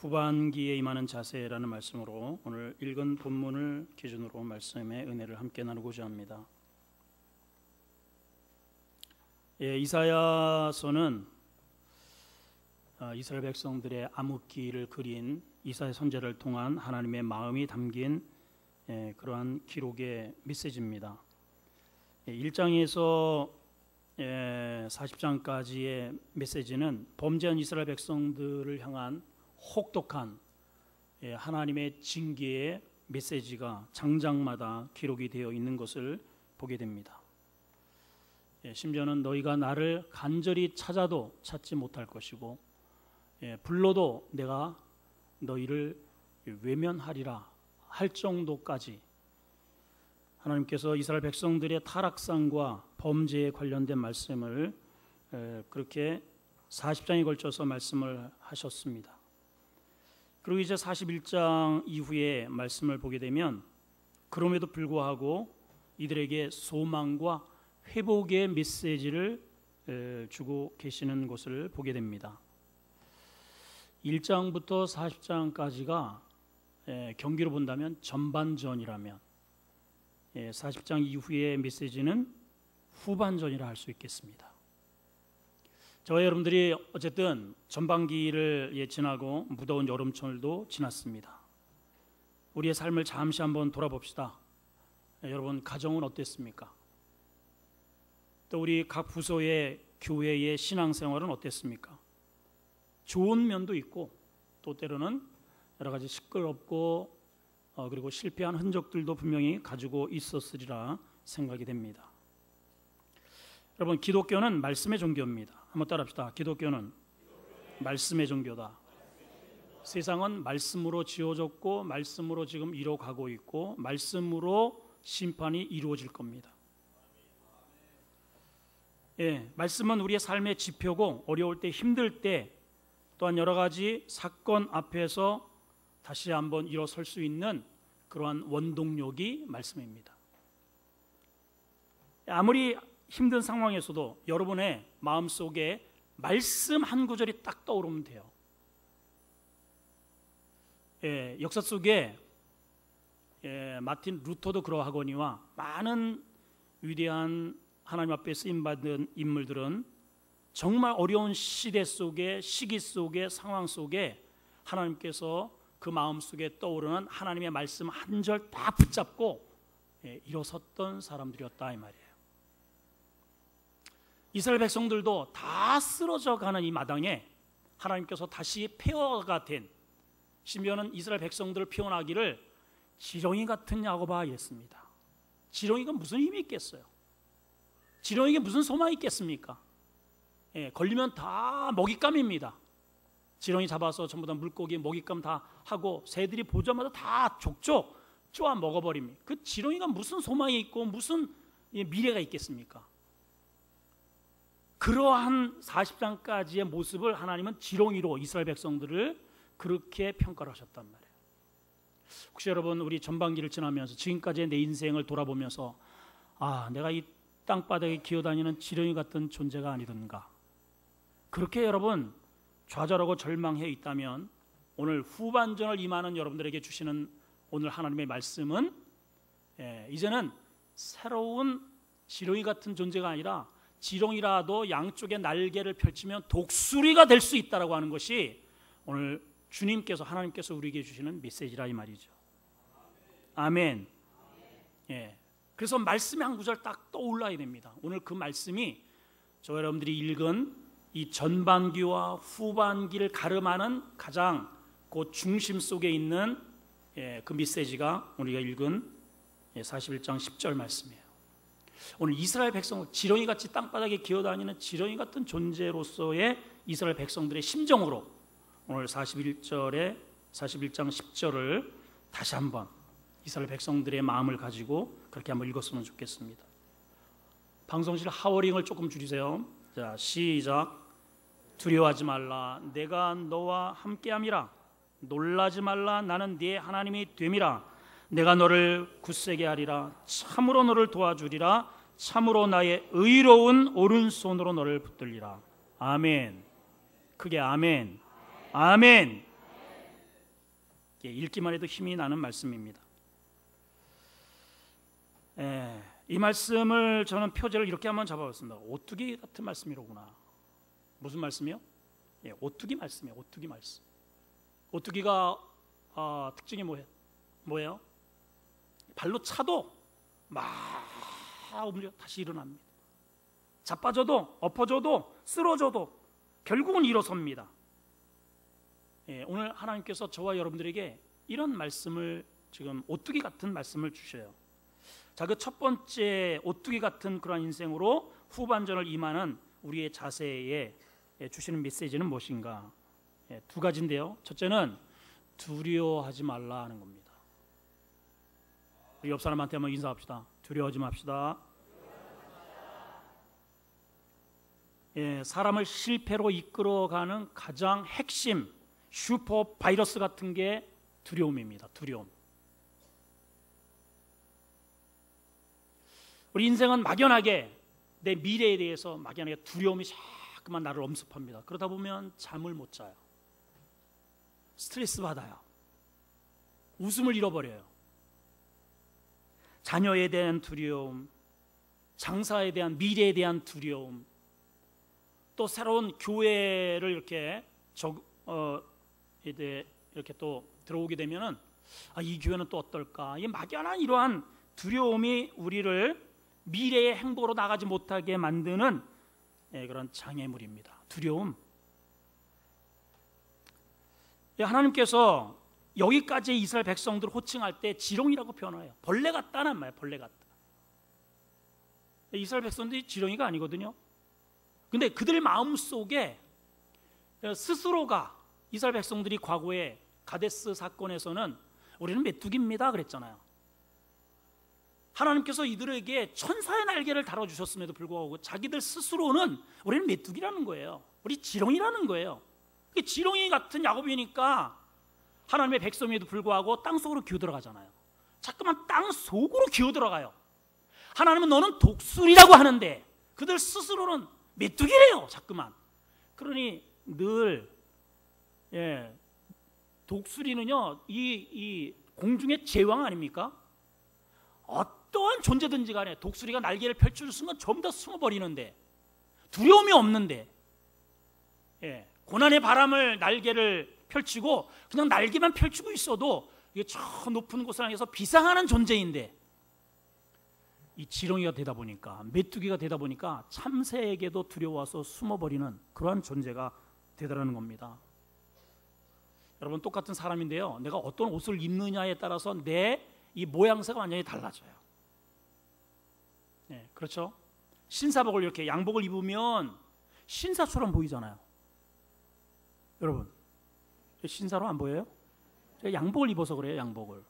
후반기에 임하는 자세라는 말씀으로 오늘 읽은 본문을 기준으로 말씀의 은혜를 함께 나누고자 합니다. 이사야서는 이스라엘 백성들의 암흑기를 그린 이사야 선지자를 통한 하나님의 마음이 담긴 그러한 기록의 메시지입니다. 1장에서 40장까지의 메시지는 범죄한 이스라엘 백성들을 향한 혹독한 하나님의 징계의 메시지가 장장마다 기록이 되어 있는 것을 보게 됩니다. 심지어는 너희가 나를 간절히 찾아도 찾지 못할 것이고 불러도 내가 너희를 외면하리라 할 정도까지 하나님께서 이스라엘 백성들의 타락상과 범죄에 관련된 말씀을 그렇게 40장에 걸쳐서 말씀을 하셨습니다. 그리고 이제 41장 이후에 말씀을 보게 되면 그럼에도 불구하고 이들에게 소망과 회복의 메시지를 주고 계시는 것을 보게 됩니다. 1장부터 40장까지가 경기로 본다면 전반전이라면 40장 이후의 메시지는 후반전이라 할 수 있겠습니다. 저와 여러분들이 어쨌든 전반기를 지나고 무더운 여름철도 지났습니다. 우리의 삶을 잠시 한번 돌아봅시다. 여러분 가정은 어땠습니까? 또 우리 각 부서의 교회의 신앙생활은 어땠습니까? 좋은 면도 있고 또 때로는 여러 가지 시끄럽고 그리고 실패한 흔적들도 분명히 가지고 있었으리라 생각이 됩니다. 여러분 기독교는 말씀의 종교입니다. 한번 따라합시다. 기독교는 말씀의 종교다. 세상은 말씀으로 지어졌고 말씀으로 지금 이뤄가고 있고 말씀으로 심판이 이루어질 겁니다. 말씀은 우리의 삶의 지표고 어려울 때 힘들 때 또한 여러 가지 사건 앞에서 다시 한번 일어설 수 있는 그러한 원동력이 말씀입니다. 아무리 힘든 상황에서도 여러분의 마음속에 말씀 한 구절이 딱 떠오르면 돼요. 역사 속에 마틴 루터도 그러하거니와 많은 위대한 하나님 앞에 쓰임받은 인물들은 정말 어려운 시대 속에 시기 속에 상황 속에 하나님께서 그 마음속에 떠오르는 하나님의 말씀 한 절 다 붙잡고 일어섰던 사람들이었다 이 말이에요. 이스라엘 백성들도 다 쓰러져 가는 이 마당에 하나님께서 다시 폐허가 된 심지어는 이스라엘 백성들을 표현하기를 지렁이 같은 야곱아 이랬습니다. 지렁이가 무슨 힘이 있겠어요? 지렁이에게 무슨 소망이 있겠습니까? 걸리면 다 먹잇감입니다. 지렁이 잡아서 전부 다 물고기 먹잇감 다 하고 새들이 보자마자 다 족족 쪼아 먹어버립니다. 그 지렁이가 무슨 소망이 있고 무슨 미래가 있겠습니까? 그러한 40장까지의 모습을 하나님은 지렁이로 이스라엘 백성들을 그렇게 평가를 하셨단 말이에요. 혹시 여러분 우리 전반기를 지나면서 지금까지의 내 인생을 돌아보면서 내가 이 땅바닥에 기어다니는 지렁이 같은 존재가 아니던가 그렇게 여러분 좌절하고 절망해 있다면 오늘 후반전을 임하는 여러분들에게 주시는 오늘 하나님의 말씀은 이제는 새로운 지렁이 같은 존재가 아니라 지렁이라도 양쪽에 날개를 펼치면 독수리가 될 수 있다라고 하는 것이 오늘 주님께서 하나님께서 우리에게 주시는 메시지라 이 말이죠. 아멘. 그래서 말씀의 한 구절 딱 떠올라야 됩니다. 오늘 그 말씀이 저 여러분들이 읽은 이 전반기와 후반기를 가름하는 가장 그 중심 속에 있는 그 메시지가 우리가 읽은 41장 10절 말씀이에요. 오늘 이스라엘 백성을 지렁이같이 땅바닥에 기어다니는 지렁이 같은 존재로서의 이스라엘 백성들의 심정으로 오늘 41장 10절을 다시 한번 이스라엘 백성들의 마음을 가지고 그렇게 한번 읽었으면 좋겠습니다. 방송실 하워링을 조금 줄이세요. 자, 시작. 두려워하지 말라. 내가 너와 함께함이라. 놀라지 말라. 나는 네 하나님이 됨이라. 내가 너를 굳세게 하리라. 참으로 너를 도와주리라. 참으로 나의 의로운 오른손으로 너를 붙들리라. 아멘. 크게 아멘. 아멘. 읽기만 해도 힘이 나는 말씀입니다. 이 말씀을 저는 표제를 이렇게 한번 잡아봤습니다. 오뚜기 같은 말씀이로구나. 무슨 말씀이요? 오뚜기 말씀이에요. 오뚜기 말씀. 오뚜기가 특징이 뭐예요? 발로 차도 막 움직여 다시 일어납니다. 자빠져도 엎어져도 쓰러져도 결국은 일어섭니다. 오늘 하나님께서 저와 여러분들에게 이런 말씀을 지금 오뚜기 같은 말씀을 주셔요. 자, 그 첫 번째 오뚜기 같은 그런 인생으로 후반전을 임하는 우리의 자세에 주시는 메시지는 무엇인가? 두 가지인데요. 첫째는 두려워하지 말라 하는 겁니다. 우리 옆 사람한테 한번 인사합시다. 두려워하지 맙시다. 사람을 실패로 이끌어가는 가장 핵심 슈퍼 바이러스 같은 게 두려움입니다. 두려움. 우리 인생은 막연하게 내 미래에 대해서 막연하게 두려움이 자꾸만 나를 엄습합니다. 그러다 보면 잠을 못 자요. 스트레스 받아요. 웃음을 잃어버려요. 자녀에 대한 두려움, 장사에 대한 미래에 대한 두려움, 또 새로운 교회를 이렇게 이렇게 또 들어오게 되면은 이 교회는 또 어떨까? 이 막연한 이러한 두려움이 우리를 미래의 행보로 나가지 못하게 만드는 그런 장애물입니다. 두려움. 하나님께서 여기까지 이스라엘 백성들을 호칭할 때 지렁이라고 표현해요. 벌레 같다는 말이에요. 벌레 같다. 이스라엘 백성들이 지렁이가 아니거든요. 근데 그들 마음속에 스스로가 이스라엘 백성들이 과거에 가데스 사건에서는 우리는 메뚜기입니다 그랬잖아요. 하나님께서 이들에게 천사의 날개를 달아주셨음에도 불구하고 자기들 스스로는 우리는 메뚜기라는 거예요. 우리 지렁이라는 거예요. 지렁이 같은 야곱이니까 하나님의 백성에도 불구하고 땅속으로 기어들어가잖아요. 자꾸만 땅속으로 기어들어가요. 하나님은 너는 독수리라고 하는데 그들 스스로는 메뚜기래요. 자꾸만. 그러니 늘 독수리는요 이 공중의 제왕 아닙니까? 어떠한 존재든지 간에 독수리가 날개를 펼쳐줄 순간 전부 다 숨어버리는데 두려움이 없는데 고난의 바람을 날개를 펼치고 그냥 날개만 펼치고 있어도 이게 저 높은 곳을 향해서 비상하는 존재인데 이 지렁이가 되다 보니까 메뚜기가 되다 보니까 참새에게도 두려워서 숨어버리는 그러한 존재가 되더라는 겁니다. 여러분 똑같은 사람인데요 내가 어떤 옷을 입느냐에 따라서 내 이 모양새가 완전히 달라져요. 그렇죠? 신사복을 이렇게 양복을 입으면 신사처럼 보이잖아요. 여러분 신사로 안 보여요? 제가 양복을 입어서 그래요. 양복을.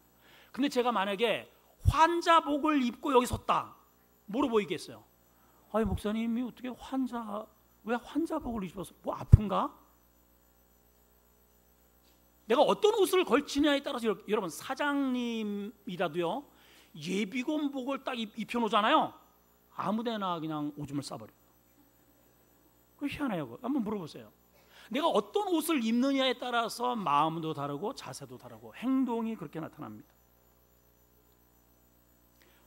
근데 제가 만약에 환자복을 입고 여기 섰다 뭐로 보이겠어요? 아니 목사님이 어떻게 왜 환자복을 입어서 뭐 아픈가? 내가 어떤 옷을 걸치냐에 따라서 여러분 사장님이라도요 예비군복을 딱 입혀놓잖아요. 아무데나 그냥 오줌을 싸버려요. 그거 희한해요. 한번 물어보세요. 내가 어떤 옷을 입느냐에 따라서 마음도 다르고 자세도 다르고 행동이 그렇게 나타납니다.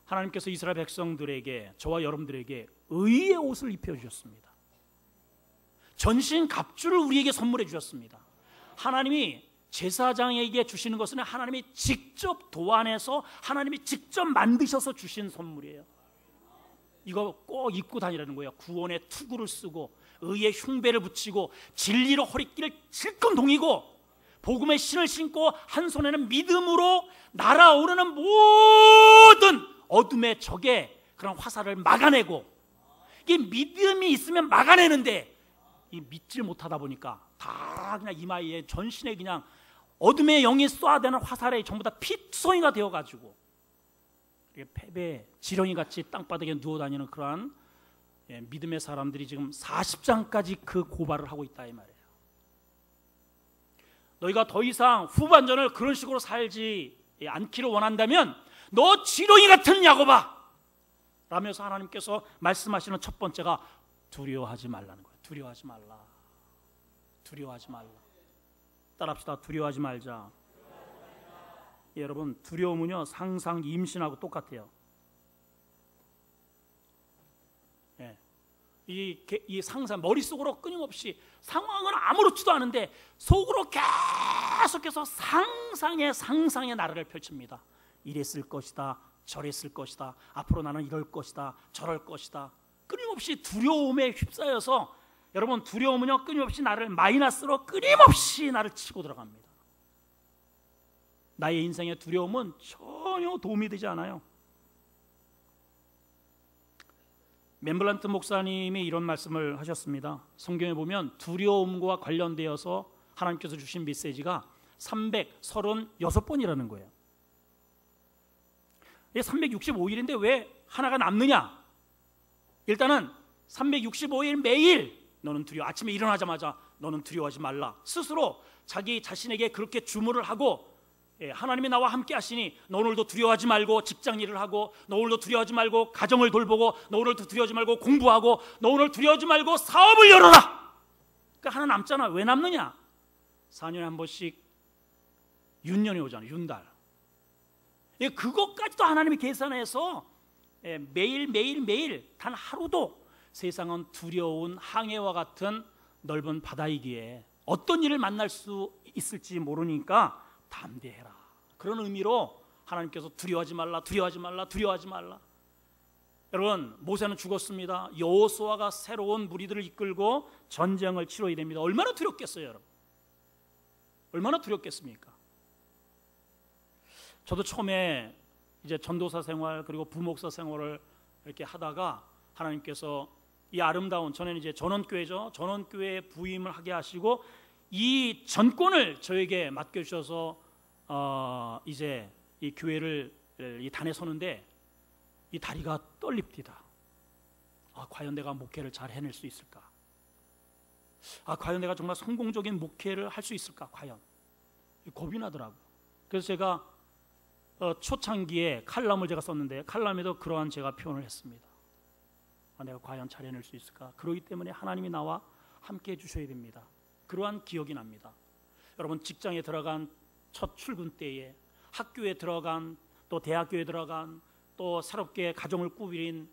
하나님께서 이스라엘 백성들에게 저와 여러분들에게 의의 옷을 입혀주셨습니다. 전신 갑주를 우리에게 선물해 주셨습니다. 하나님이 제사장에게 주시는 것은 하나님이 직접 도안해서 하나님이 직접 만드셔서 주신 선물이에요. 이거 꼭 입고 다니라는 거예요. 구원의 투구를 쓰고 의의 흉배를 붙이고 진리로 허리띠를 질끈 동이고 복음의 신을 신고 한 손에는 믿음으로 날아오르는 모든 어둠의 적의 그런 화살을 막아내고 이게 믿음이 있으면 막아내는데 이 믿질 못하다 보니까 다 그냥 이마에 전신에 그냥 어둠의 영이 쏘아대는 화살에 전부 다 피투성이가 되어가지고 패배 지렁이같이 땅바닥에 누워다니는 그러한 믿음의 사람들이 지금 40장까지 그 고발을 하고 있다 이 말이에요. 너희가 더 이상 후반전을 그런 식으로 살지 않기를 원한다면 너 지렁이 같은 야곱아 라면서 하나님께서 말씀하시는 첫 번째가 두려워하지 말라는 거예요. 두려워하지 말라. 두려워하지 말라. 따라합시다. 두려워하지 말자. 여러분 두려움은요 상상 임신하고 똑같아요. 이 상상, 머릿속으로 끊임없이 상황은 아무렇지도 않은데 속으로 계속해서 상상의 나라를 펼칩니다. 이랬을 것이다, 저랬을 것이다, 앞으로 나는 이럴 것이다, 저럴 것이다. 끊임없이 두려움에 휩싸여서 여러분 두려움은요 끊임없이 나를 마이너스로 끊임없이 나를 치고 들어갑니다. 나의 인생의 두려움은 전혀 도움이 되지 않아요. 멤블란트 목사님이 이런 말씀을 하셨습니다. 성경에 보면 두려움과 관련되어서 하나님께서 주신 메시지가 336번이라는 거예요. 365일인데 왜 하나가 남느냐? 일단은 365일 매일 너는 두려워, 아침에 일어나자마자 너는 두려워하지 말라, 스스로 자기 자신에게 그렇게 주문을 하고, 하나님이 나와 함께 하시니 너 오늘도 두려워하지 말고 직장 일을 하고, 너 오늘도 두려워하지 말고 가정을 돌보고, 너 오늘도 두려워하지 말고 공부하고, 너 오늘 두려워하지 말고 사업을 열어라. 그러니까 하나 남잖아. 왜 남느냐? 4년에 한 번씩 윤년이 오잖아요. 윤달. 그것까지도 하나님이 계산해서 매일 단 하루도 세상은 두려운 항해와 같은 넓은 바다이기에 어떤 일을 만날 수 있을지 모르니까 담대해라. 그런 의미로 하나님께서 두려워하지 말라. 여러분 모세는 죽었습니다. 여호수아가 새로운 무리들을 이끌고 전쟁을 치러야 됩니다. 얼마나 두렵겠어요, 여러분? 얼마나 두렵겠습니까? 저도 처음에 이제 전도사 생활 그리고 부목사 생활을 이렇게 하다가 하나님께서 이 아름다운, 전에는 이제 전원교회죠, 전원교회에 부임을 하게 하시고 이 전권을 저에게 맡겨주셔서 이제 이 교회를 이 단에 서는데 이 다리가 떨립니다. 과연 내가 목회를 잘 해낼 수 있을까? 과연 내가 정말 성공적인 목회를 할 수 있을까? 과연 겁이 나더라고요. 그래서 제가 초창기에 칼럼을 제가 썼는데 칼럼에도 그러한 제가 표현을 했습니다. 내가 과연 잘 해낼 수 있을까? 그렇기 때문에 하나님이 나와 함께 해주셔야 됩니다. 그러한 기억이 납니다. 여러분 직장에 들어간 첫 출근 때에, 학교에 들어간, 또 대학교에 들어간, 또 새롭게 가정을 꾸린,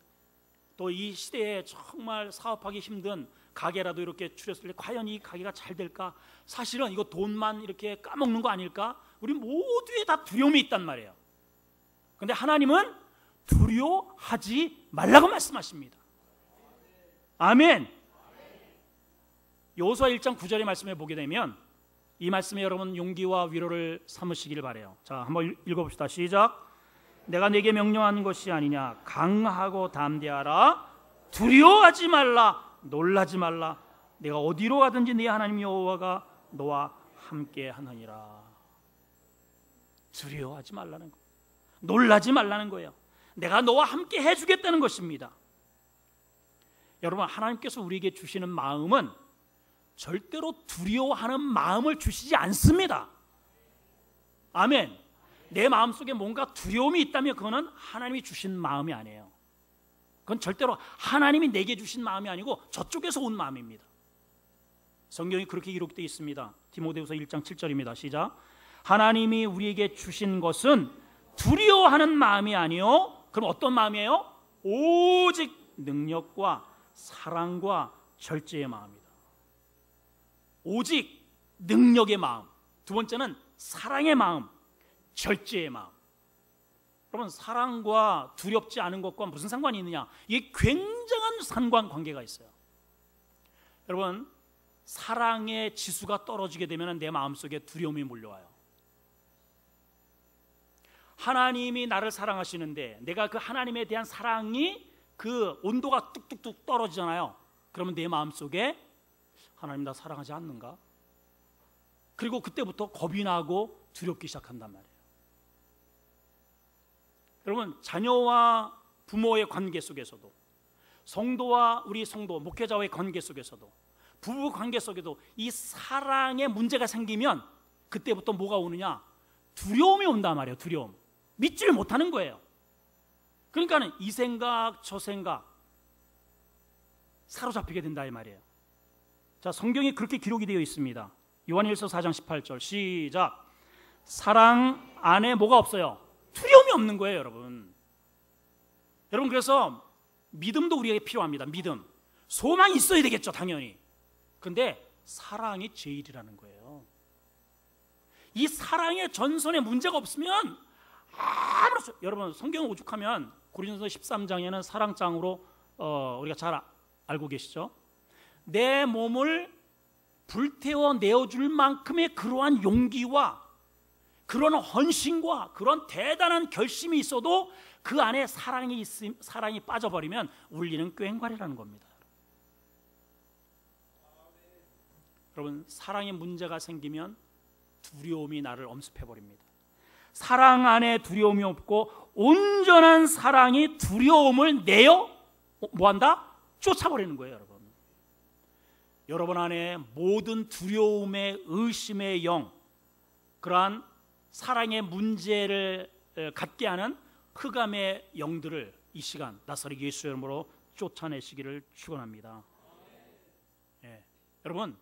또 이 시대에 정말 사업하기 힘든 가게라도 이렇게 추렸을 때 과연 이 가게가 잘 될까? 사실은 이거 돈만 이렇게 까먹는 거 아닐까? 우리 모두에 다 두려움이 있단 말이에요. 그런데 하나님은 두려워하지 말라고 말씀하십니다. 아멘. 여호수아 1장 9절의 말씀에 보게 되면 이 말씀에 여러분 용기와 위로를 삼으시길 바라요. 자, 한번 읽어봅시다. 시작. 내가 내게 명령하는 것이 아니냐? 강하고 담대하라. 두려워하지 말라. 놀라지 말라. 내가 어디로 가든지 네 하나님 여호와가 너와 함께 하느니라. 두려워하지 말라는 거예요. 놀라지 말라는 거예요. 내가 너와 함께 해주겠다는 것입니다. 여러분 하나님께서 우리에게 주시는 마음은 절대로 두려워하는 마음을 주시지 않습니다. 아멘. 내 마음속에 뭔가 두려움이 있다면 그거는 하나님이 주신 마음이 아니에요. 그건 절대로 하나님이 내게 주신 마음이 아니고 저쪽에서 온 마음입니다. 성경이 그렇게 기록되어 있습니다. 디모데후서 1장 7절입니다. 시작. 하나님이 우리에게 주신 것은 두려워하는 마음이 아니요. 그럼 어떤 마음이에요? 오직 능력과 사랑과 절제의 마음이다. 오직 능력의 마음, 두 번째는 사랑의 마음, 절제의 마음. 여러분 사랑과 두렵지 않은 것과 무슨 상관이 있느냐? 이게 굉장한 상관관계가 있어요. 여러분 사랑의 지수가 떨어지게 되면 내 마음속에 두려움이 몰려와요. 하나님이 나를 사랑하시는데 내가 그 하나님에 대한 사랑이 그 온도가 뚝뚝뚝 떨어지잖아요. 그러면 내 마음속에 하나님 나 사랑하지 않는가? 그리고 그때부터 겁이 나고 두렵기 시작한단 말이에요. 여러분 자녀와 부모의 관계 속에서도, 성도와 우리 성도, 목회자와의 관계 속에서도, 부부 관계 속에도 이 사랑에 문제가 생기면 그때부터 뭐가 오느냐? 두려움이 온단 말이에요. 두려움. 믿지를 못하는 거예요. 그러니까는 이 생각 저 생각 사로잡히게 된다 이 말이에요. 자, 성경에 그렇게 기록이 되어 있습니다. 요한일서 4장 18절 시작. 사랑 안에 뭐가 없어요? 두려움이 없는 거예요, 여러분. 여러분, 그래서 믿음도 우리에게 필요합니다. 믿음. 소망이 있어야 되겠죠, 당연히. 근데 사랑이 제일이라는 거예요. 이 사랑의 전선에 문제가 없으면 여러분, 성경 오죽하면 고린도서 13장에는 사랑장으로 우리가 잘 알고 계시죠? 내 몸을 불태워 내어줄 만큼의 그러한 용기와 그런 헌신과 그런 대단한 결심이 있어도 그 안에 사랑이 빠져버리면 울리는 꽹과리라는 겁니다. 여러분, 사랑에 문제가 생기면 두려움이 나를 엄습해버립니다. 사랑 안에 두려움이 없고 온전한 사랑이 두려움을 내어 뭐한다? 쫓아버리는 거예요, 여러분. 여러분 안에 모든 두려움의 의심의 영, 그러한 사랑의 문제를 갖게 하는 흑암의 영들을 이 시간 나사렛 예수 이름으로 쫓아내시기를 축원합니다. 예. 여러분,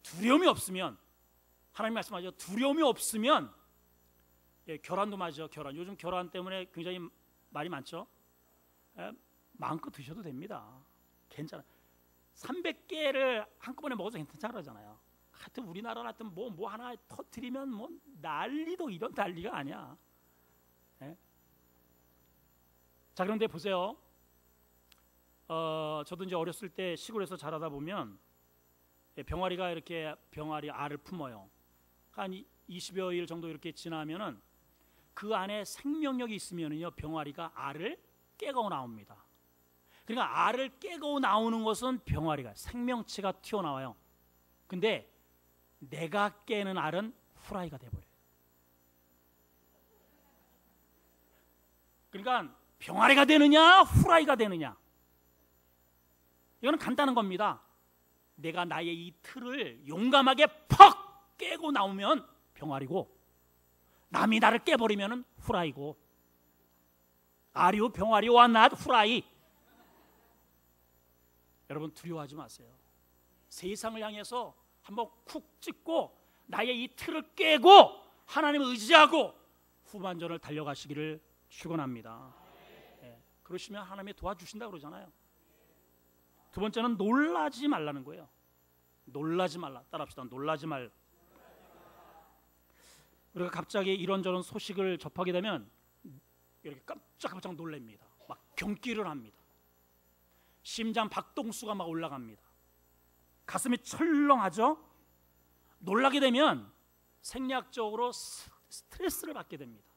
두려움이 없으면, 하나님 말씀하죠. 두려움이 없으면, 예, 결혼도 맞죠. 결혼. 요즘 결혼 때문에 굉장히 말이 많죠. 예, 마음껏 드셔도 됩니다. 괜찮아. 300개를 한꺼번에 먹어도 괜찮다 그러잖아요. 하여튼 우리나라 같은 뭐 하나 터뜨리면 뭐 난리도 이런 난리가 아니야. 예? 자, 그런데 보세요. 저도 이제 어렸을 때 시골에서 자라다 보면 병아리가 이렇게 병아리 알을 품어요. 한 20여 일 정도 이렇게 지나면은 그 안에 생명력이 있으면은요, 병아리가 알을 깨고 나옵니다. 그러니까 알을 깨고 나오는 것은 병아리가 생명체가 튀어나와요. 근데 내가 깨는 알은 후라이가 돼버려요. 그러니까 병아리가 되느냐 후라이가 되느냐, 이거는 간단한 겁니다. 내가 나의 이 틀을 용감하게 퍽 깨고 나오면 병아리고, 남이 나를 깨버리면 후라이고. 아리오 병아리와 낫 후라이. 여러분, 두려워하지 마세요. 세상을 향해서 한번 쿡 찍고 나의 이 틀을 깨고 하나님을 의지하고 후반전을 달려가시기를 축원합니다. 예, 그러시면 하나님이 도와주신다고 그러잖아요. 두 번째는 놀라지 말라는 거예요. 놀라지 말라. 따라합시다. 놀라지 말. 우리가 갑자기 이런저런 소식을 접하게 되면 이렇게 깜짝깜짝 놀랍니다. 막 경기를 합니다. 심장 박동수가 막 올라갑니다. 가슴이 철렁하죠. 놀라게 되면 생리학적으로 스트레스를 받게 됩니다.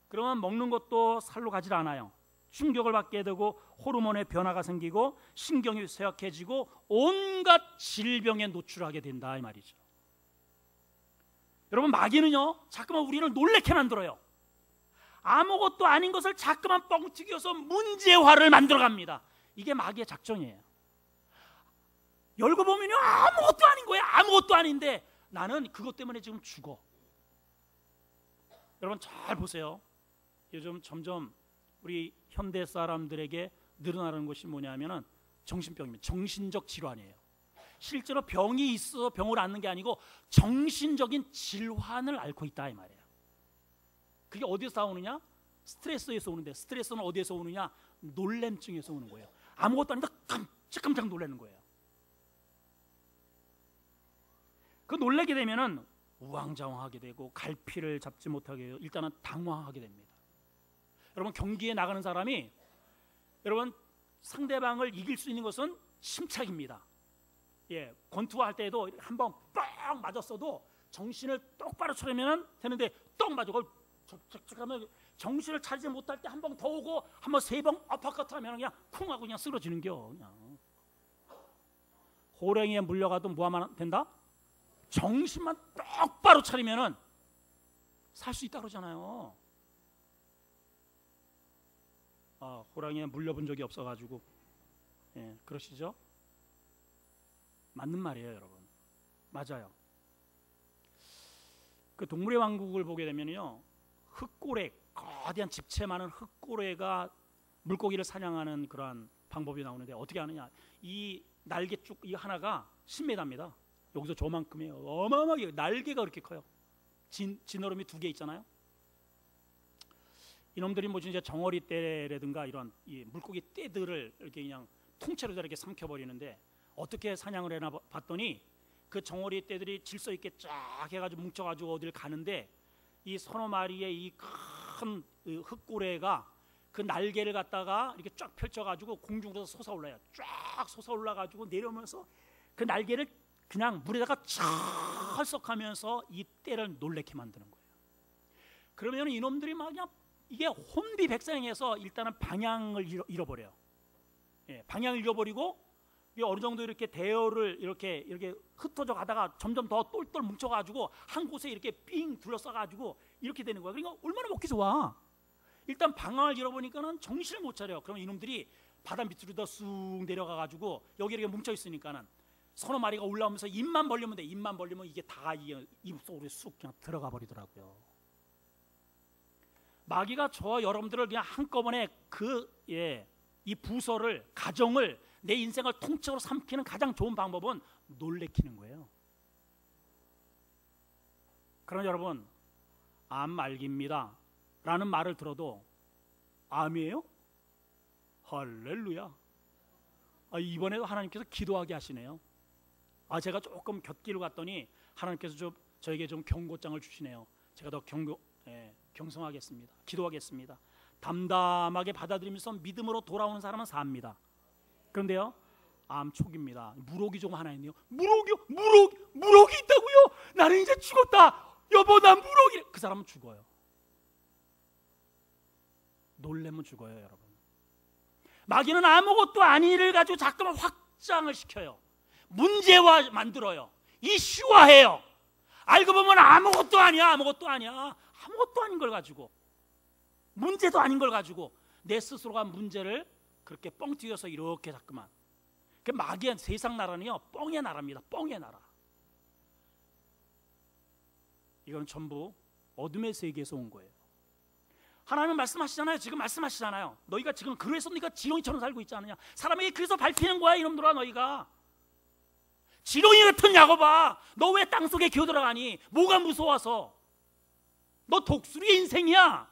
그러면 먹는 것도 살로 가질 않아요. 충격을 받게 되고 호르몬의 변화가 생기고 신경이 쇠약해지고 온갖 질병에 노출하게 된다, 이 말이죠. 여러분, 마귀는요 자꾸만 우리를 놀래게 만들어요. 아무것도 아닌 것을 자꾸만 뻥튀겨서 문제화를 만들어갑니다. 이게 마귀의 작전이에요. 열고 보면요 아무것도 아닌 거예요. 아무것도 아닌데 나는 그것 때문에 지금 죽어. 여러분 잘 보세요. 요즘 점점 우리 현대 사람들에게 늘어나는 것이 뭐냐면은 정신병입니다. 정신적 질환이에요. 실제로 병이 있어서 병을 앓는 게 아니고 정신적인 질환을 앓고 있다, 이 말이에요. 그게 어디서 나오느냐? 스트레스에서 오는데, 스트레스는 어디에서 오느냐? 놀램증에서 오는 거예요. 아무것도 아닌데 깜짝깜짝 놀라는 거예요. 그 놀라게 되면은 우왕좌왕하게 되고 갈피를 잡지 못하게 되고 일단은 당황하게 됩니다. 여러분, 경기에 나가는 사람이 여러분 상대방을 이길 수 있는 것은 침착입니다. 예, 권투할 때도 한번 뻥 맞았어도 정신을 똑바로 차리면 되는데 떡 맞고 하면 정신을 차리지 못할 때 한 번 더 오고 한번 세 번 어퍼컷하면 그냥 쿵 하고 그냥 쓰러지는겨. 그냥 호랭이에 물려가도 뭐하면 된다? 정신만 똑바로 차리면은 살 수 있다 그러잖아요. 호랑이에 물려본 적이 없어가지고 예, 그러시죠? 맞는 말이에요, 여러분. 맞아요. 그 동물의 왕국을 보게 되면요, 흑고래, 거대한 집채 많은 흑고래가 물고기를 사냥하는 그러한 방법이 나오는데 어떻게 하느냐? 이 날개 쭉 이 하나가 10m입니다. 여기서 저만큼이에요. 어마어마하게 날개가 그렇게 커요. 지느러미 2개 있잖아요. 이놈들이 뭐지 이제 정어리 떼라든가 이런 이 물고기 떼들을 이렇게 그냥 통째로 저렇게 삼켜버리는데 어떻게 사냥을 해나 봤더니 그 정어리 떼들이 질서 있게 쫙 해가지고 뭉쳐가지고 어딜 가는데 이 서너 마리의 이 큰 흑고래가 그 날개를 갖다가 이렇게 쫙 펼쳐가지고 공중으로 솟아올라요. 쫙 솟아올라가지고 내려오면서 그 날개를 그냥 물에다가 찰썩하면서 이 떼를 놀래게 만드는 거예요. 그러면 이놈들이 막 그냥 이게 혼비백산해서 일단은 방향을 잃어버려요. 예, 방향을 잃어버리고 어느 정도 이렇게 대열을 이렇게 흩어져 가다가 점점 더 똘똘 뭉쳐가지고 한 곳에 이렇게 삥 둘러싸가지고 이렇게 되는 거야. 그러니까 얼마나 먹기 좋아. 일단 방향을 잃어보니까는 정신을 못 차려. 그러면 이놈들이 바다 밑으로 더 쑥 내려가가지고 여기 이렇게 뭉쳐 있으니까는 서너 마리가 올라오면서 입만 벌리면 돼. 입만 벌리면 이게 다 입속으로 쑥 그냥 들어가 버리더라고요. 마귀가 저와 여러분들을 그냥 한꺼번에 이 부서를 가정을 내 인생을 통째로 삼키는 가장 좋은 방법은 놀래키는 거예요. 그러나 여러분 암 말기입니다 라는 말을 들어도 암이에요? 할렐루야. 이번에도 하나님께서 기도하게 하시네요. 제가 조금 곁길을 갔더니 하나님께서 저에게 좀 경고장을 주시네요. 제가 더 경성하겠습니다. 기도하겠습니다. 담담하게 받아들이면서 믿음으로 돌아오는 사람은 삽니다. 그런데요, 암 초기입니다. 물혹이 좀 하나 있네요. 물혹이 있다고요? 나는 이제 죽었다. 여보, 난 물혹이. 그 사람은 죽어요. 놀래면 죽어요, 여러분. 마귀는 아무것도 아닌 일을 가지고 자꾸만 확장을 시켜요. 문제화 만들어요. 이슈화해요. 알고 보면 아무것도 아니야. 아무것도 아닌 걸 가지고, 문제도 아닌 걸 가지고 내 스스로가 문제를 그렇게 뻥튀겨서 이렇게 자꾸만. 그 마귀의 세상 나라는요, 뻥의 나라입니다. 뻥의 나라. 이건 전부 어둠의 세계에서 온 거예요. 하나님은 말씀하시잖아요. 지금 말씀하시잖아요. 너희가 지금 그래서 너희가 지렁이처럼 살고 있지 않느냐. 사람에게 그래서 밟히는 거야, 이놈들아. 너희가 지렁이 같은 야곱아, 너 왜 땅속에 기어들어가니? 뭐가 무서워서? 너 독수리의 인생이야.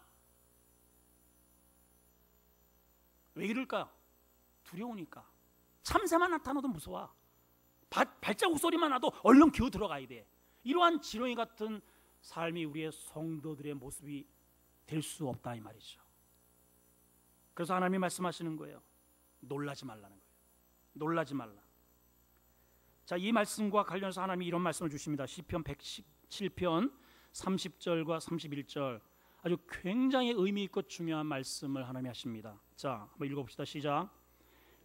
왜 이럴까요? 두려우니까. 참새만 나타나도 무서워. 발자국 소리만 나도 얼른 기어 들어가야 돼. 이러한 지렁이 같은 삶이 우리의 성도들의 모습이 될 수 없다, 이 말이죠. 그래서 하나님이 말씀하시는 거예요. 놀라지 말라는 거예요. 놀라지 말라. 자, 이 말씀과 관련해서 하나님이 이런 말씀을 주십니다. 시편 117편 30절과 31절, 아주 굉장히 의미 있고 중요한 말씀을 하나님이 하십니다. 자, 한번 읽어봅시다. 시작.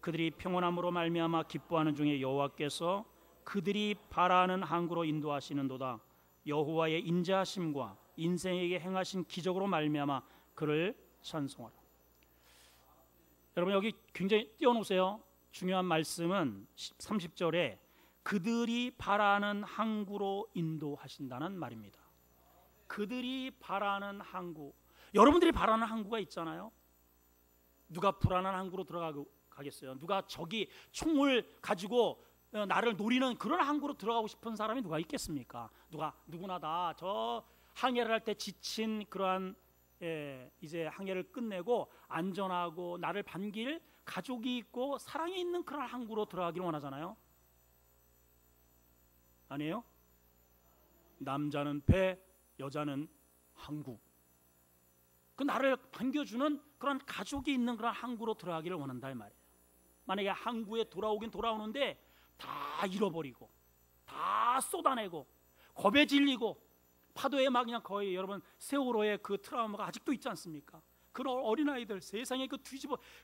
그들이 평온함으로 말미암아 기뻐하는 중에 여호와께서 그들이 바라는 항구로 인도하시는도다. 여호와의 인자하심과 인생에게 행하신 기적으로 말미암아 그를 찬송하라. 여러분, 여기 굉장히 띄워놓으세요. 중요한 말씀은 30절에 그들이 바라는 항구로 인도하신다는 말입니다. 그들이 바라는 항구. 여러분들이 바라는 항구가 있잖아요. 누가 불안한 항구로 들어가겠어요? 누가 저기 총을 가지고 나를 노리는 그런 항구로 들어가고 싶은 사람이 누가 있겠습니까? 누구나 다 저 항해를 할 때 지친 그러한 이제 항해를 끝내고 안전하고 나를 반길 가족이 있고 사랑이 있는 그런 항구로 들어가기를 원하잖아요. 아니에요? 남자는 배, 여자는 항구. 그 나를 반겨주는 그런 가족이 있는 그런 항구로 들어가기를 원한다, 이 말이에요. 만약에 항구에 돌아오긴 돌아오는데 다 잃어버리고 다 쏟아내고 겁에 질리고 파도에 막 그냥 거의 여러분 세월호의 그 트라우마가 아직도 있지 않습니까? 그런 어린아이들 세상에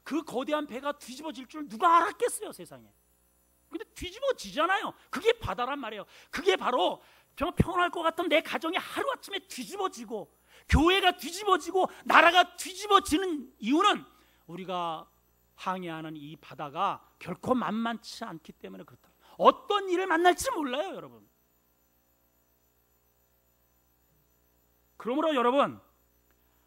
그 거대한 배가 뒤집어질 줄 누가 알았겠어요, 세상에. 근데 뒤집어지잖아요. 그게 바다란 말이에요. 그게 바로 평온할 것 같던 내 가정이 하루아침에 뒤집어지고 교회가 뒤집어지고 나라가 뒤집어지는 이유는 우리가 항해하는 이 바다가 결코 만만치 않기 때문에 그렇다. 어떤 일을 만날지 몰라요, 여러분. 그러므로 여러분,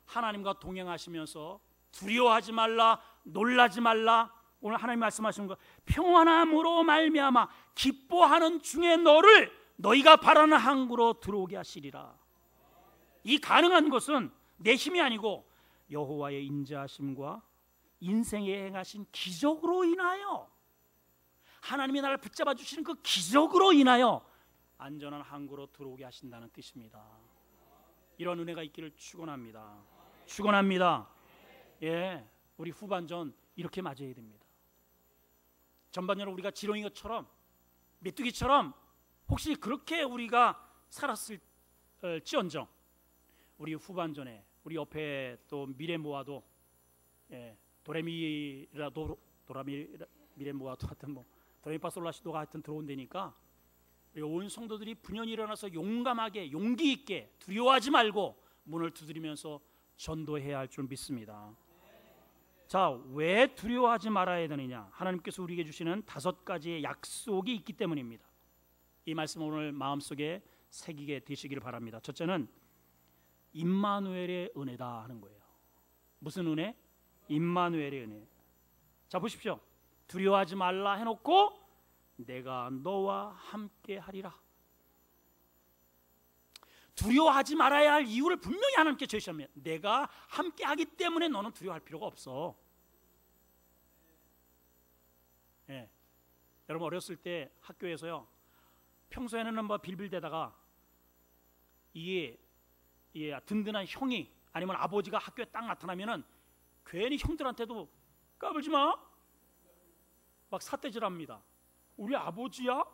하나님과 동행하시면서 두려워하지 말라, 놀라지 말라. 오늘 하나님 말씀하시는 거, 평안함으로 말미암아 기뻐하는 중에 너희가 바라는 항구로 들어오게 하시리라. 이 가능한 것은 내 힘이 아니고 여호와의 인자하심과 인생에 행하신 기적으로 인하여, 하나님이 나를 붙잡아 주시는 그 기적으로 인하여 안전한 항구로 들어오게 하신다는 뜻입니다. 이런 은혜가 있기를 축원합니다. 축원합니다. 예, 우리 후반전 이렇게 맞아야 됩니다. 전반전은 우리가 지렁이처럼, 메뚜기처럼 혹시 그렇게 우리가 살았을지언정, 우리 후반전에 우리 옆에 또 미레모아도, 예, 도레미라도 미레모아도 하여튼 뭐 도레미파솔라시도가 하여튼 들어온다니까 우리 온 성도들이 분연히 일어나서 용감하게 용기 있게 두려워하지 말고 문을 두드리면서 전도해야 할 줄 믿습니다. 자, 왜 두려워하지 말아야 되느냐? 하나님께서 우리에게 주시는 5가지의 약속이 있기 때문입니다. 이 말씀 오늘 마음속에 새기게 되시기를 바랍니다. 첫째는 임마누엘의 은혜다 하는 거예요. 무슨 은혜? 임마누엘의 은혜. 자, 보십시오. 두려워하지 말라 해놓고 내가 너와 함께 하리라. 두려워하지 말아야 할 이유를 분명히 하나님께 제시합니다. 내가 함께 하기 때문에 너는 두려워할 필요가 없어. 예. 여러분 어렸을 때 학교에서요, 평소에는 뭐 빌빌대다가 이게 든든한 형이 아니면 아버지가 학교에 딱 나타나면은 괜히 형들한테도 까불지 마, 막 삿대질합니다. 우리 아버지야?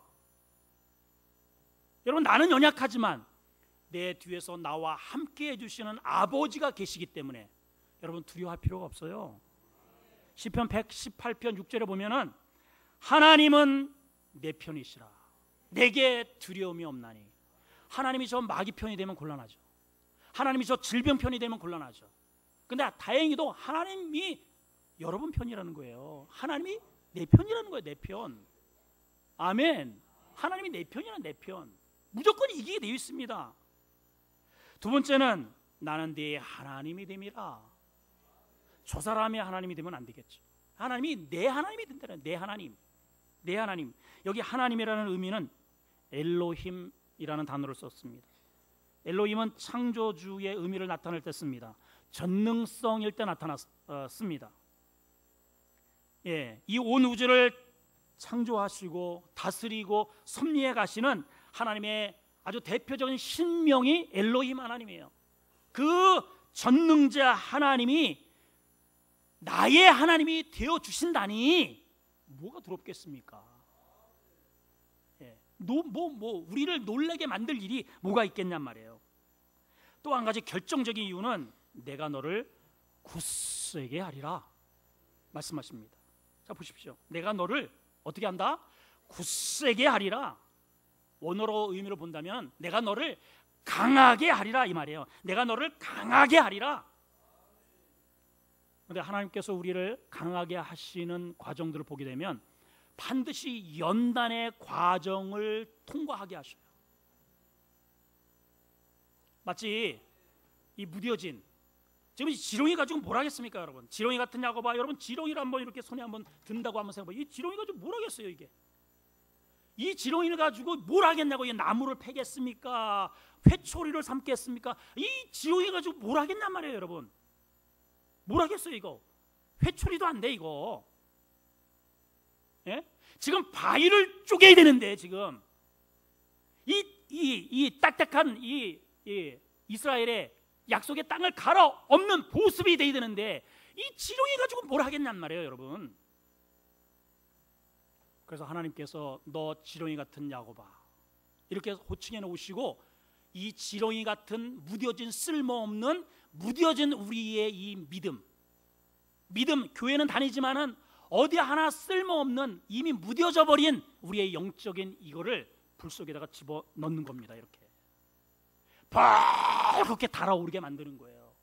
여러분, 나는 연약하지만 내 뒤에서 나와 함께 해주시는 아버지가 계시기 때문에 여러분 두려워할 필요가 없어요. 시편 118편 6절에 보면은 하나님은 내 편이시라, 내게 두려움이 없나니. 하나님이 저 마귀 편이 되면 곤란하죠. 하나님이 저 질병 편이 되면 곤란하죠. 근데 다행히도 하나님이 여러분 편이라는 거예요. 하나님이 내 편이라는 거예요. 내 편. 아멘. 하나님이 내 편이라는, 내 편. 무조건 이기게 되어 있습니다. 두 번째는 나는 네 하나님이 됨이라. 저 사람의 하나님이 되면 안 되겠죠. 하나님이 내 하나님이 된다는, 내 하나님. 내 하나님. 여기 하나님이라는 의미는 엘로힘이라는 단어를 썼습니다. 엘로힘은 창조주의 의미를 나타낼 때 씁니다. 전능성일 때 나타났습니다. 예, 이 온 우주를 창조하시고 다스리고 섭리해 가시는 하나님의 아주 대표적인 신명이 엘로힘 하나님이에요. 그 전능자 하나님이 나의 하나님이 되어 주신다니 뭐가 두렵겠습니까? 예, 우리를 놀라게 만들 일이 뭐가 있겠냔 말이에요. 또 한 가지 결정적인 이유는 내가 너를 굳세게 하리라 말씀하십니다. 자, 보십시오. 내가 너를 어떻게 한다? 굳세게 하리라. 원어로 의미로 본다면 내가 너를 강하게 하리라 이 말이에요. 내가 너를 강하게 하리라. 그런데 하나님께서 우리를 강하게 하시는 과정들을 보게 되면 반드시 연단의 과정을 통과하게 하셔요. 마치 이 무뎌진, 지금 지렁이 가지고 뭘 하겠습니까, 여러분? 지렁이 같은 야고봐. 여러분 지렁이를 한번 이렇게 손에 한번 든다고 한번 생각해봐요. 이 지렁이 가지고 뭘 하겠어요, 이게? 이 지렁이를 가지고 뭘 하겠냐고. 이 나무를 패겠습니까? 회초리를 삼겠습니까? 이 지렁이 가지고 뭘 하겠냔 말이에요, 여러분. 뭘 하겠어요, 이거? 회초리도 안 돼, 이거. 예? 지금 바위를 쪼개야 되는데 지금 이 딱딱한 이 이스라엘의 약속의 땅을 갈아 엎는 보습이 돼야 되는데 이 지렁이 가지고 뭘 하겠냔 말이에요, 여러분. 그래서 하나님께서 너 지렁이 같은 야고봐 이렇게 호칭해 놓으시고 이 지렁이 같은 무뎌진 쓸모없는 무뎌진 우리의 이 믿음, 교회는 다니지만은 어디 하나 쓸모없는 이미 무뎌져 버린 우리의 영적인 이거를 불 속에다가 집어 넣는 겁니다. 이렇게 그렇게 달아오르게 만드는 거예요.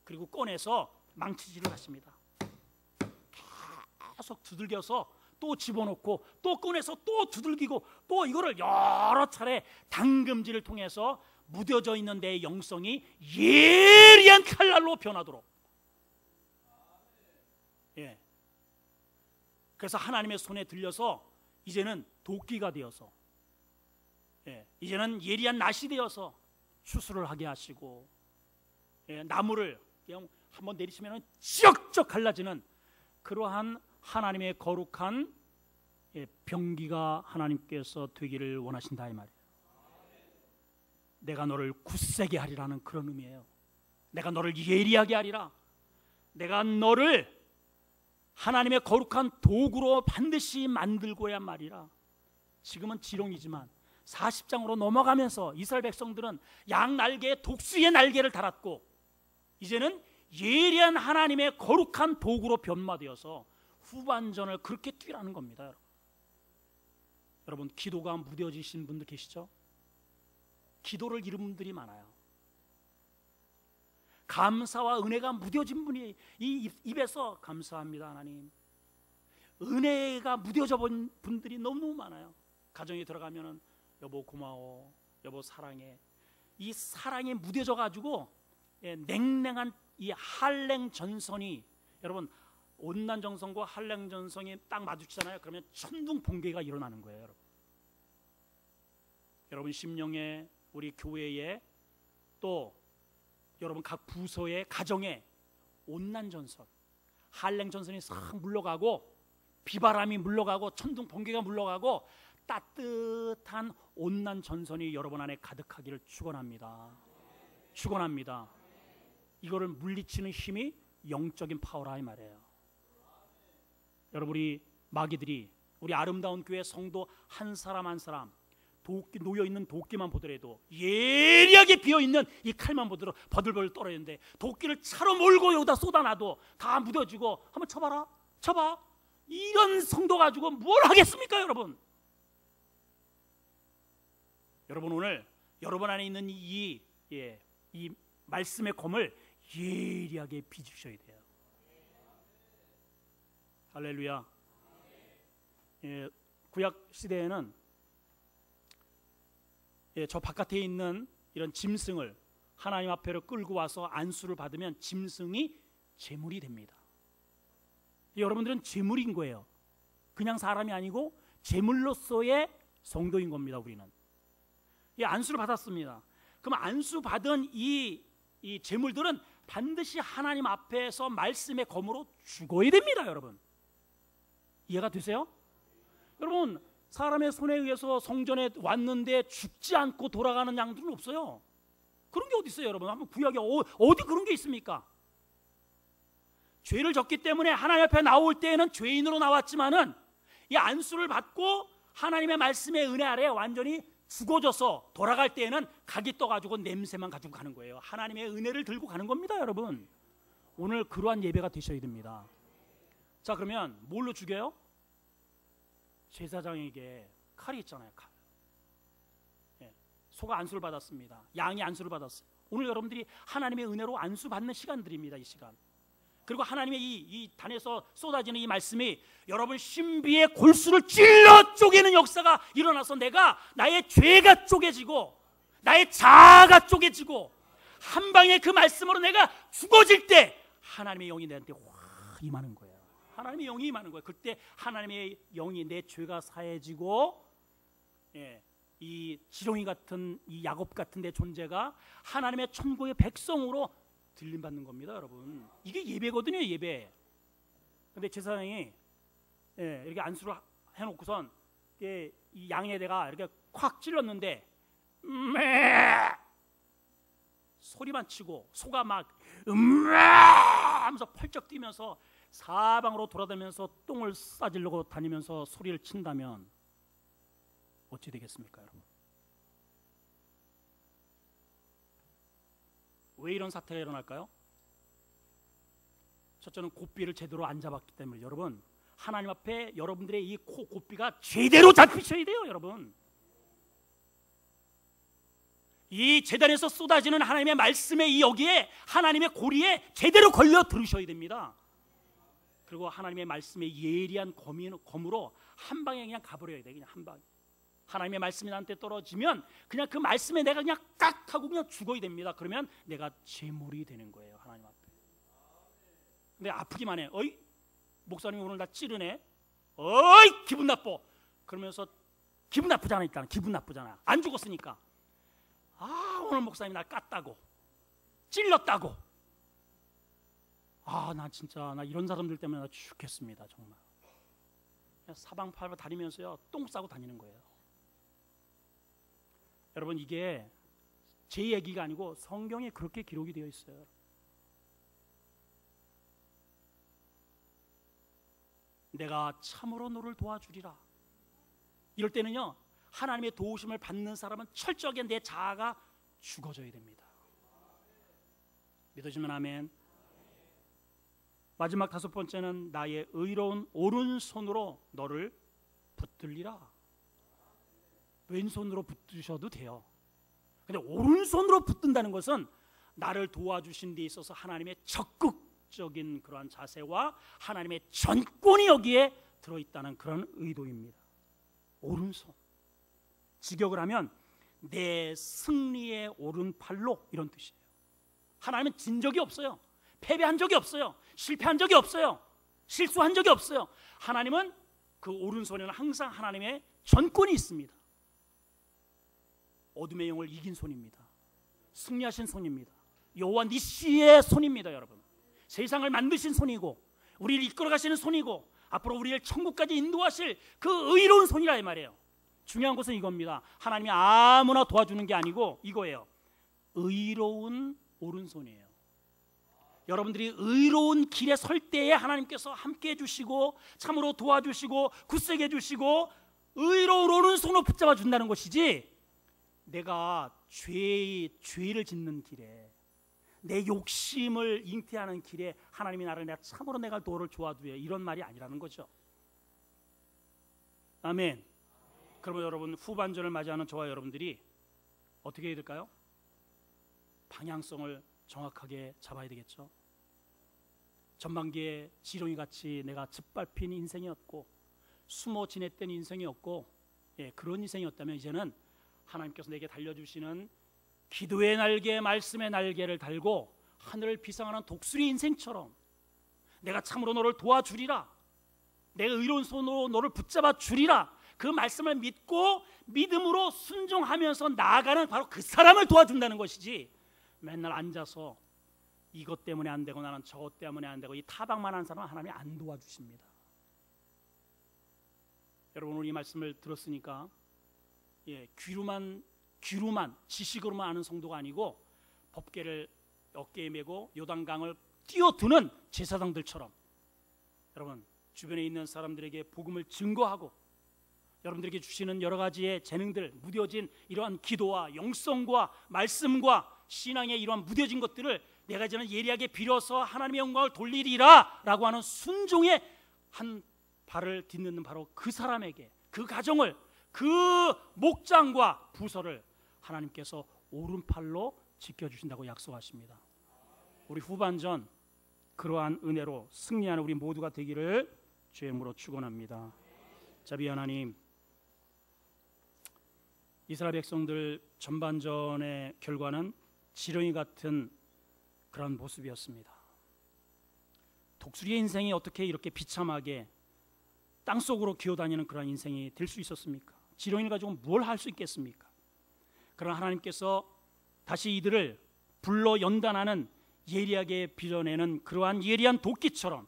그리고 꺼내서 망치질을 하십니다. 계속 두들겨서 또 집어넣고 또 꺼내서 또 두들기고 또 이거를 여러 차례 당금질을 통해서 무뎌져 있는 내 영성이 예리한 칼날로 변하도록. 예. 그래서 하나님의 손에 들려서 이제는 도끼가 되어서, 예, 이제는 예리한 낫이 되어서 추수를 하게 하시고 나무를 그냥 한번 내리치면 쩍쩍 갈라지는 그러한 하나님의 거룩한 병기가 하나님께서 되기를 원하신다 이 말이에요. 내가 너를 굳세게 하리라는 그런 의미예요. 내가 너를 예리하게 하리라. 내가 너를 하나님의 거룩한 도구로 반드시 만들고야 말이라. 지금은 지렁이지만 40장으로 넘어가면서 이스라엘 백성들은 양 날개에 독수리의 날개를 달았고 이제는 예리한 하나님의 거룩한 도구로 변화되어서 후반전을 그렇게 뛰라는 겁니다. 여러분, 기도가 무뎌지신 분들 계시죠? 기도를 잃은 분들이 많아요. 감사와 은혜가 무뎌진 분이 이 입에서 감사합니다 하나님, 은혜가 무뎌져 본 분들이 너무너무 많아요. 가정에 들어가면은 여보 고마워, 여보 사랑해, 이 사랑이 무뎌져 가지고 냉랭한 이 한랭전선이, 여러분 온난정선과 한랭전선이 딱 마주치잖아요. 그러면 천둥번개가 일어나는 거예요. 여러분 심령에, 우리 교회에, 또 여러분 각 부서의 가정에 온난전선, 한랭전선이 싹 물러가고 비바람이 물러가고 천둥번개가 물러가고 따뜻한 온난전선이 여러분 안에 가득하기를 축원합니다. 축원합니다. 이거를 물리치는 힘이 영적인 파워라 이 말이에요. 여러분, 우리 마귀들이 우리 아름다운 교회 성도 한 사람 한 사람 도끼 놓여있는 도끼만 보더라도, 예리하게 비어있는 이 칼만 보더라도 버들버들 떨어지는데 도끼를 차로 몰고 여기다 쏟아놔도 다 묻어지고, 한번 쳐봐라, 쳐봐. 이런 성도 가지고 뭘 하겠습니까 여러분? 여러분, 오늘 여러분 안에 있는 이 말씀의 검을 예리하게 비추셔야 돼요. 할렐루야. 구약 시대에는 저 바깥에 있는 이런 짐승을 하나님 앞에로 끌고 와서 안수를 받으면 짐승이 제물이 됩니다. 여러분들은 제물인 거예요. 그냥 사람이 아니고 제물로서의 성도인 겁니다. 우리는 이 안수를 받았습니다. 그럼 안수 받은 이 제물들은 반드시 하나님 앞에서 말씀의 검으로 죽어야 됩니다. 여러분, 이해가 되세요? 여러분, 사람의 손에 의해서 성전에 왔는데 죽지 않고 돌아가는 양들은 없어요. 그런 게 어디 있어요 여러분? 한번 구약에 어디 그런 게 있습니까? 죄를 졌기 때문에 하나님 앞에 나올 때에는 죄인으로 나왔지만은 이 안수를 받고 하나님의 말씀의 은혜 아래 완전히 죽어져서 돌아갈 때에는 각이 떠가지고 냄새만 가지고 가는 거예요. 하나님의 은혜를 들고 가는 겁니다. 여러분, 오늘 그러한 예배가 되셔야 됩니다. 자, 그러면 뭘로 죽여요? 제사장에게 칼이 있잖아요. 칼. 소가 안수를 받았습니다. 양이 안수를 받았어요. 오늘 여러분들이 하나님의 은혜로 안수 받는 시간들입니다. 이 시간. 그리고 하나님의 이 단에서 쏟아지는 이 말씀이 여러분 신비의 골수를 찔러 쪼개는 역사가 일어나서 내가 나의 죄가 쪼개지고 나의 자아가 쪼개지고 한 방에 그 말씀으로 내가 죽어질 때 하나님의 영이 내한테 확 임하는 거예요. 하나님의 영이 임하는 거예요. 그때 하나님의 영이 내 죄가 사해지고 이 지렁이 같은 이 야곱 같은 내 존재가 하나님의 천국의 백성으로 들림받는 겁니다. 여러분, 이게 예배거든요. 예배. 근데 제사장이 이렇게 안수를 해놓고선 이 양에 내가 이렇게 콱 찔렀는데 소리만 치고 소가 막 하면서 펄쩍 뛰면서 사방으로 돌아다니면서 똥을 싸지려고 다니면서 소리를 친다면 어찌 되겠습니까 여러분? 왜 이런 사태가 일어날까요? 첫째는 고삐를 제대로 안 잡았기 때문에. 여러분, 하나님 앞에 여러분들의 이 고삐가 제대로 잡히셔야 돼요. 여러분, 이 제단에서 쏟아지는 하나님의 말씀의 이 여기에 하나님의 고리에 제대로 걸려 들으셔야 됩니다. 그리고 하나님의 말씀의 예리한 검으로 한 방에 그냥 가버려야 돼. 그냥 한 방에. 하나님의 말씀이 나한테 떨어지면 그냥 그 말씀에 내가 그냥 깍 하고 그냥 죽어야 됩니다. 그러면 내가 제물이 되는 거예요. 하나님 앞에. 근데 아프기만 해. 어이, 목사님이 오늘 나 찌르네. 어이, 기분 나빠. 그러면서 기분 나쁘잖아. 일단 기분 나쁘잖아. 안 죽었으니까. 아, 오늘 목사님이 날 깠다고. 찔렀다고. 나 진짜 나 이런 사람들 때문에 나 죽겠습니다. 정말 사방팔방 다니면서요 똥 싸고 다니는 거예요. 여러분, 이게 제 얘기가 아니고 성경에 그렇게 기록이 되어 있어요. 내가 참으로 너를 도와주리라. 이럴 때는요, 하나님의 도우심을 받는 사람은 철저하게 내 자아가 죽어져야 됩니다. 믿어지면 아멘. 마지막 5번째는 나의 의로운 오른손으로 너를 붙들리라. 왼손으로 붙드셔도 돼요. 근데 오른손으로 붙든다는 것은 나를 도와주신 데 있어서 하나님의 적극적인 그러한 자세와 하나님의 전권이 여기에 들어있다는 그런 의도입니다. 오른손, 직역을 하면 내 승리의 오른팔로, 이런 뜻이에요. 하나님은 진 적이 없어요. 패배한 적이 없어요. 실패한 적이 없어요. 실수한 적이 없어요. 하나님은 그 오른손에는 항상 하나님의 전권이 있습니다. 어둠의 영을 이긴 손입니다. 승리하신 손입니다. 여호와 니시의 손입니다. 여러분, 세상을 만드신 손이고 우리를 이끌어 가시는 손이고 앞으로 우리를 천국까지 인도하실 그 의로운 손이라 이 말이에요. 중요한 것은 이겁니다. 하나님이 아무나 도와주는 게 아니고 이거예요. 의로운 오른손이에요. 여러분들이 의로운 길에 설 때에 하나님께서 함께 해주시고 참으로 도와주시고 굳세게 해주시고 의로운 오른손으로 붙잡아 준다는 것이지, 내가 죄를 짓는 길에 내 욕심을 잉태하는 길에 하나님이 나를 내가 참으로 내가 너를 도와줘요, 이런 말이 아니라는 거죠. 아멘. 그러면 여러분, 후반전을 맞이하는 저와 여러분들이 어떻게 해야 될까요? 방향성을 정확하게 잡아야 되겠죠. 전반기에 지렁이 같이 내가 짓밟힌 인생이었고 숨어 지냈던 인생이었고, 그런 인생이었다면 이제는 하나님께서 내게 달려주시는 기도의 날개, 말씀의 날개를 달고 하늘을 비상하는 독수리 인생처럼 내가 참으로 너를 도와주리라, 내가 의로운 손으로 너를 붙잡아 주리라, 그 말씀을 믿고 믿음으로 순종하면서 나아가는 바로 그 사람을 도와준다는 것이지, 맨날 앉아서 이것 때문에 안 되고 나는 저것 때문에 안 되고 이 타박만 하는 사람은 하나님이 안 도와주십니다. 여러분, 우리 이 말씀을 들었으니까 귀로만 지식으로만 아는 성도가 아니고 법궤를 어깨에 메고 요단강을 뛰어드는 제사장들처럼 여러분, 주변에 있는 사람들에게 복음을 증거하고 여러분들에게 주시는 여러 가지의 재능들, 무뎌진 이러한 기도와 영성과 말씀과 신앙의 이러한 무뎌진 것들을 내가 이제는 예리하게 빌어서 하나님의 영광을 돌리리라 라고 하는 순종의 한 발을 딛는 바로 그 사람에게, 그 가정을, 그 목장과 부서를 하나님께서 오른팔로 지켜주신다고 약속하십니다. 우리 후반전 그러한 은혜로 승리하는 우리 모두가 되기를 주의 이름으로 축원합니다. 자비 하나님, 이스라엘 백성들 전반전의 결과는 지렁이 같은 그런 모습이었습니다. 독수리의 인생이 어떻게 이렇게 비참하게 땅속으로 기어다니는 그런 인생이 될 수 있었습니까? 지렁이를 가지고 뭘 할 수 있겠습니까? 그러나 하나님께서 다시 이들을 불러 연단하는, 예리하게 빌어내는 그러한 예리한 도끼처럼,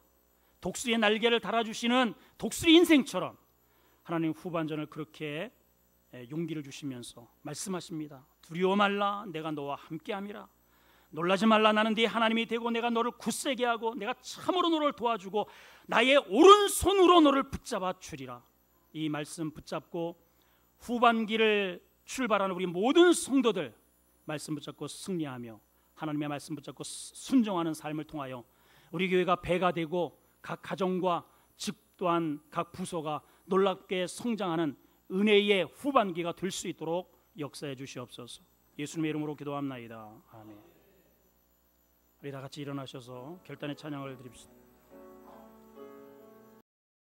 독수리의 날개를 달아주시는 독수리 인생처럼 하나님 후반전을 그렇게 용기를 주시면서 말씀하십니다. 두려워 말라, 내가 너와 함께함이라. 놀라지 말라, 나는 네 하나님이 되고 내가 너를 굳세게 하고 내가 참으로 너를 도와주고 나의 오른손으로 너를 붙잡아 주리라. 이 말씀 붙잡고 후반기를 출발하는 우리 모든 성도들 말씀 붙잡고 승리하며 하나님의 말씀 붙잡고 순종하는 삶을 통하여 우리 교회가 배가 되고 각 가정과 즉 또한 각 부서가 놀랍게 성장하는 은혜의 후반기가 될 수 있도록 역사해 주시옵소서. 예수님의 이름으로 기도합나이다. 아멘. 우리 다 같이 일어나셔서 결단의 찬양을 드립시다.